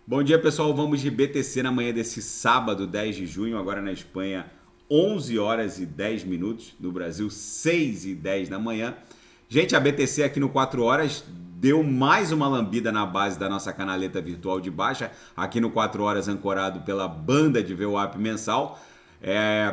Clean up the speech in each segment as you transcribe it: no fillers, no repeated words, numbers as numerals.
Bom dia, pessoal. Vamos de BTC na manhã desse sábado, 10 de junho, agora na Espanha, 11 horas e 10 minutos, no Brasil, 6 e 10 da manhã. Gente, a BTC aqui no 4 horas deu mais uma lambida na base da nossa canaleta virtual de baixa, aqui no 4 horas ancorado pela banda de VWAP mensal.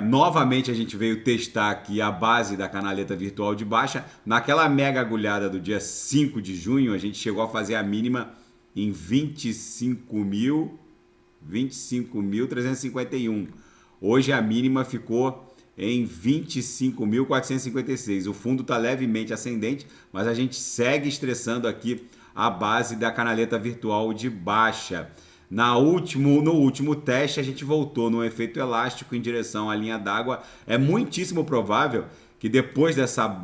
Novamente a gente veio testar aqui a base da canaleta virtual de baixa. Naquela mega agulhada do dia 5 de junho, a gente chegou a fazer a mínima em 25.351. Hoje a mínima ficou em 25.456. O fundo está levemente ascendente, mas a gente segue estressando aqui a base da canaleta virtual de baixa. No último teste, a gente voltou no efeito elástico em direção à linha d'água. É muitíssimo provável que depois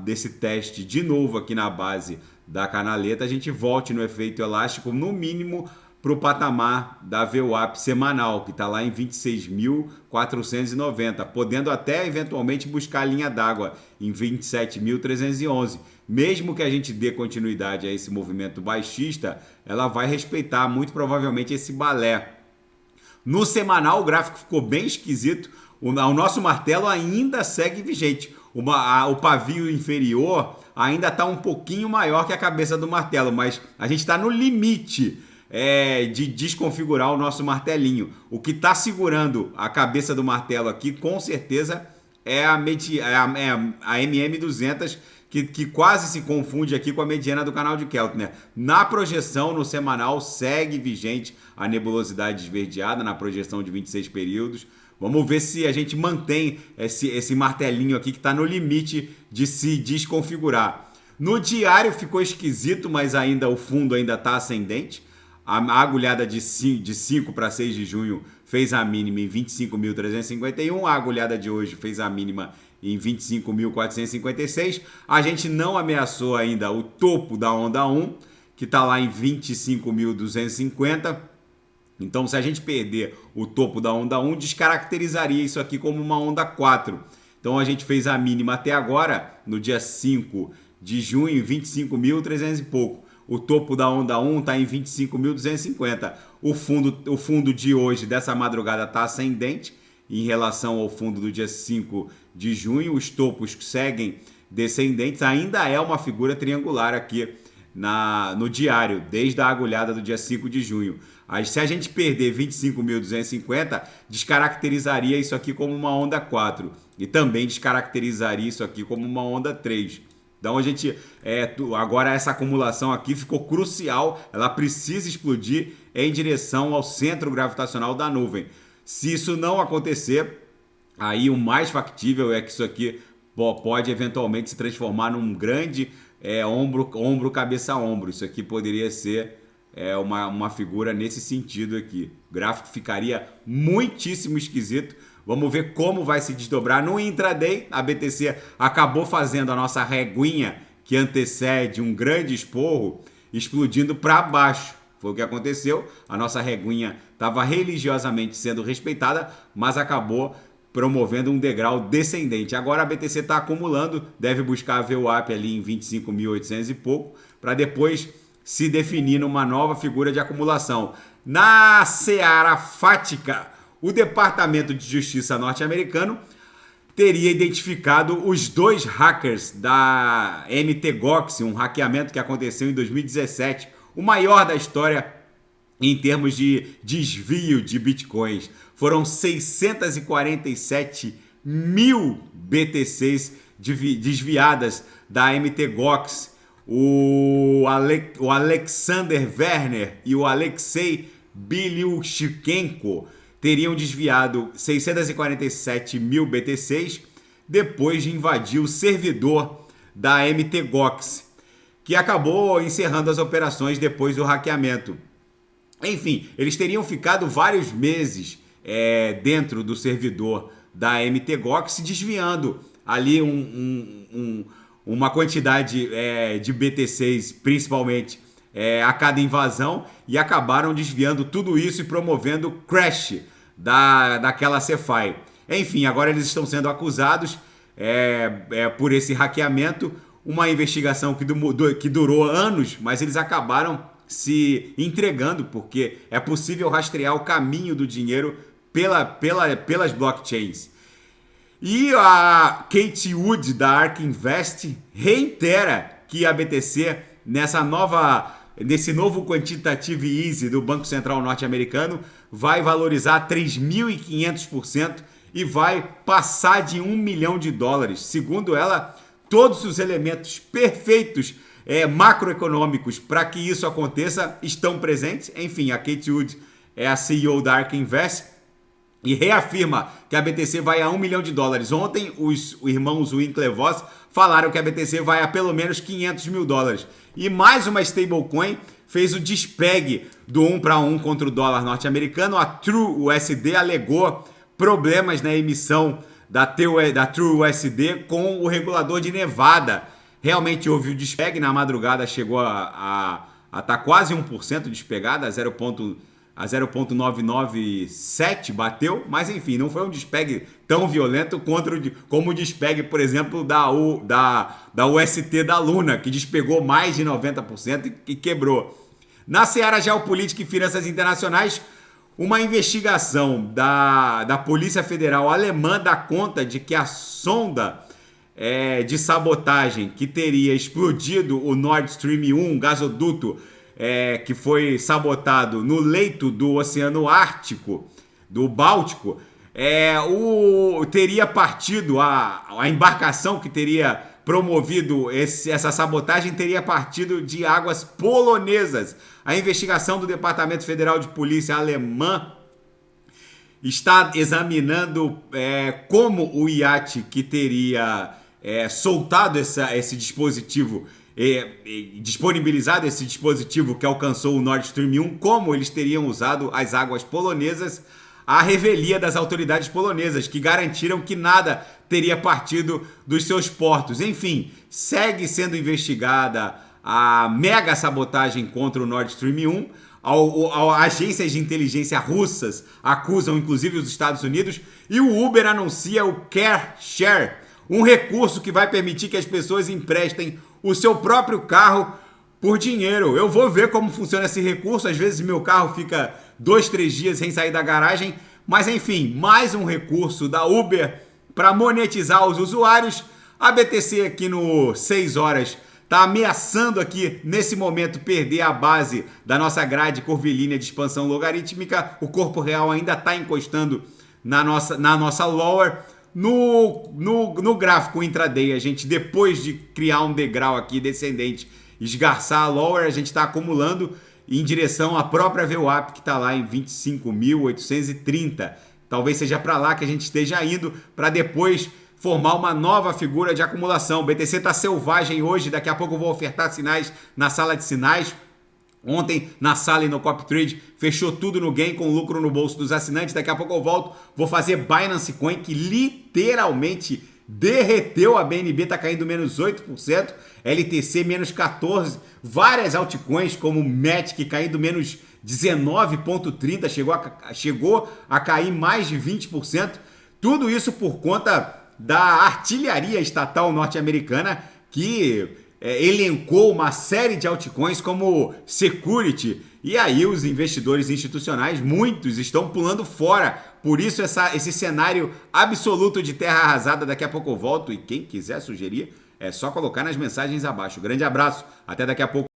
desse teste de novo aqui na base da canaleta, a gente volte no efeito elástico, no mínimo para o patamar da VWAP semanal, que está lá em 26.490, podendo até eventualmente buscar a linha d'água em 27.311. Mesmo que a gente dê continuidade a esse movimento baixista, ela vai respeitar muito provavelmente esse balé. No semanal, o gráfico ficou bem esquisito. O nosso martelo ainda segue vigente. O pavio inferior ainda está um pouquinho maior que a cabeça do martelo, mas a gente está no limite de desconfigurar o nosso martelinho. O que está segurando a cabeça do martelo aqui, com certeza, é a MM200, que quase se confunde aqui com a mediana do canal de Keltner. Na projeção, no semanal, segue vigente a nebulosidade esverdeada, na projeção de 26 períodos. Vamos ver se a gente mantém esse martelinho aqui que está no limite de se desconfigurar. No diário ficou esquisito, mas ainda o fundo ainda está ascendente. A agulhada de 5 para 6 de junho fez a mínima em 25.351. A agulhada de hoje fez a mínima em 25.456. A gente não ameaçou ainda o topo da onda 1, que está lá em 25.250. Então, se a gente perder o topo da onda 1, descaracterizaria isso aqui como uma onda 4. Então, a gente fez a mínima até agora, no dia 5 de junho, 25.300 e pouco. O topo da onda 1 está em 25.250. O fundo de hoje, dessa madrugada, está ascendente em relação ao fundo do dia 5 de junho. Os topos seguem descendentes. Ainda é uma figura triangular aqui no diário, desde a agulhada do dia 5 de junho. Se a gente perder 25.250, descaracterizaria isso aqui como uma onda 4 e também descaracterizaria isso aqui como uma onda 3. Então a gente agora essa acumulação aqui ficou crucial, ela precisa explodir em direção ao centro gravitacional da nuvem. Se isso não acontecer, aí o mais factível é que isso aqui pode eventualmente se transformar num grande ombro, cabeça, ombro. Isso aqui poderia ser uma figura nesse sentido aqui. O gráfico ficaria muitíssimo esquisito. Vamos ver como vai se desdobrar. No intraday, a BTC acabou fazendo a nossa reguinha que antecede um grande esporro, explodindo para baixo. Foi o que aconteceu. A nossa reguinha estava religiosamente sendo respeitada, mas acabou promovendo um degrau descendente. Agora a BTC está acumulando, deve buscar a VWAP ali em 25.800 e pouco, para depois se definir numa nova figura de acumulação. Na seara fática, o Departamento de Justiça norte-americano teria identificado os 2 hackers da mt-gox, um hackeamento que aconteceu em 2017, o maior da história em termos de desvio de bitcoins. Foram 647 mil BTCs desviadas da mt-gox. O Alexander Werner e o Alexei Bilyushchenko teriam desviado 647 mil BTCs depois de invadir o servidor da mt-gox, que acabou encerrando as operações depois do hackeamento. Enfim, eles teriam ficado vários meses dentro do servidor da mt-gox, desviando ali uma quantidade de BTCs, principalmente a cada invasão, e acabaram desviando tudo isso e promovendo o crash daquela CeFi. Enfim, agora eles estão sendo acusados por esse hackeamento, uma investigação que durou anos, mas eles acabaram se entregando, porque é possível rastrear o caminho do dinheiro pelas blockchains. E a Katie Wood, da ARK Invest, reitera que a BTC, nesse novo Quantitative Easing do Banco Central norte-americano, vai valorizar 3.500% e vai passar de $1 milhão. Segundo ela, todos os elementos perfeitos macroeconômicos para que isso aconteça estão presentes. Enfim, a Katie Wood é a CEO da ARK Invest e reafirma que a BTC vai a $1 milhão. Ontem, os irmãos Winklevoss falaram que a BTC vai a pelo menos $500 mil. E mais uma stablecoin fez o despegue do 1 para 1 contra o dólar norte-americano. A TrueUSD alegou problemas na emissão da TrueUSD com o regulador de Nevada. Realmente houve o despegue, na madrugada chegou a estar quase 1% despegada, a 0,997 bateu, mas enfim, não foi um despegue tão violento como o despegue, por exemplo, da UST da Luna, que despegou mais de 90% e quebrou. Na seara geopolítica e finanças internacionais, uma investigação da Polícia Federal alemã dá conta de que a sonda de sabotagem que teria explodido o Nord Stream 1, gasoduto que foi sabotado no leito do Oceano Ártico, do Báltico, teria partido, a embarcação que teria promovido essa sabotagem teria partido de águas polonesas. A investigação do Departamento Federal de Polícia alemã está examinando como o iate que teria soltado esse dispositivo, disponibilizado esse dispositivo que alcançou o Nord Stream 1, como eles teriam usado as águas polonesas, à revelia das autoridades polonesas, que garantiram que nada teria partido dos seus portos. Enfim, segue sendo investigada a mega sabotagem contra o Nord Stream 1. Agências de inteligência russas acusam inclusive os Estados Unidos, e o Uber anuncia o Care Share, um recurso que vai permitir que as pessoas emprestem o seu próprio carro por dinheiro. Eu vou ver como funciona esse recurso. Às vezes meu carro fica 2-3 dias sem sair da garagem, mas enfim, mais um recurso da Uber para monetizar os usuários. A BTC aqui no 6 horas está ameaçando aqui, nesse momento, perder a base da nossa grade curvilínea de expansão logarítmica. O corpo real ainda está encostando na nossa lower. No gráfico intraday, a gente, depois de criar um degrau aqui descendente, esgarçar a lower, a gente está acumulando em direção à própria VWAP, que está lá em 25.830. Talvez seja para lá que a gente esteja indo, para depois formar uma nova figura de acumulação. O BTC está selvagem hoje, daqui a pouco eu vou ofertar sinais na sala de sinais. Ontem, na sala e no Copy Trade, fechou tudo no gain com lucro no bolso dos assinantes. Daqui a pouco eu volto, vou fazer Binance Coin, que literalmente derreteu. A BNB, está caindo menos 8%, LTC menos 14%, várias altcoins como Matic caindo menos 19,30%, chegou a cair mais de 20%. Tudo isso por conta da artilharia estatal norte-americana, que elencou uma série de altcoins como Security, e aí os investidores institucionais, muitos, estão pulando fora. Por isso esse cenário absoluto de terra arrasada. Daqui a pouco eu volto, e quem quiser sugerir é só colocar nas mensagens abaixo. Grande abraço, até daqui a pouco.